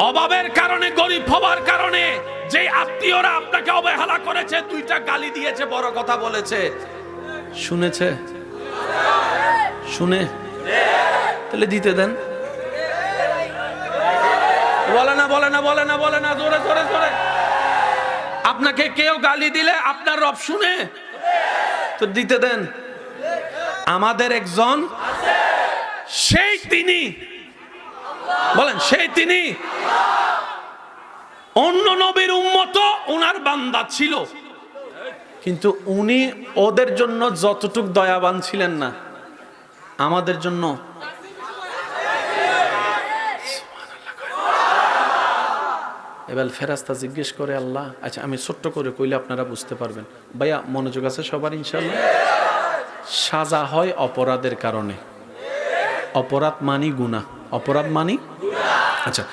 অভাবের কারণে, গরিব হওয়ার কারণে যে আত্মীয়রা আপনাকে অবহেলা করেছে, দুইটা গালি দিয়েছে, বড় কথা বলেছে, শুনেছে? শুনে তাহলে দিতে দেন। বলে না, বলে না, বলে না, বলে না, জোরে জোরে জোরে। আপনাকে কেউ গালি দিলে আপনার রব শুনে, তো দিতে দেন। আমাদের একজন, সেই তিনি, বলেন সেই তিনি। অন্য নবীর উম্মত ওনার বান্দা ছিল, কিন্তু উনি ওদের জন্য যতটুক দয়াবান ছিলেন না, আমাদের জন্য। এবার ফেরেশতা জিজ্ঞেস করে, আল্লাহ, আচ্ছা আমি ছোট্ট করে কইলে আপনারা বুঝতে পারবেন। ভাইয়া মনোযোগ আছে সবার ইনশাআল্লাহ? সাজা হয় অপরাধের কারণে। অপরাধ মানি গুনাহ, অপরাধ মানি। আচ্ছা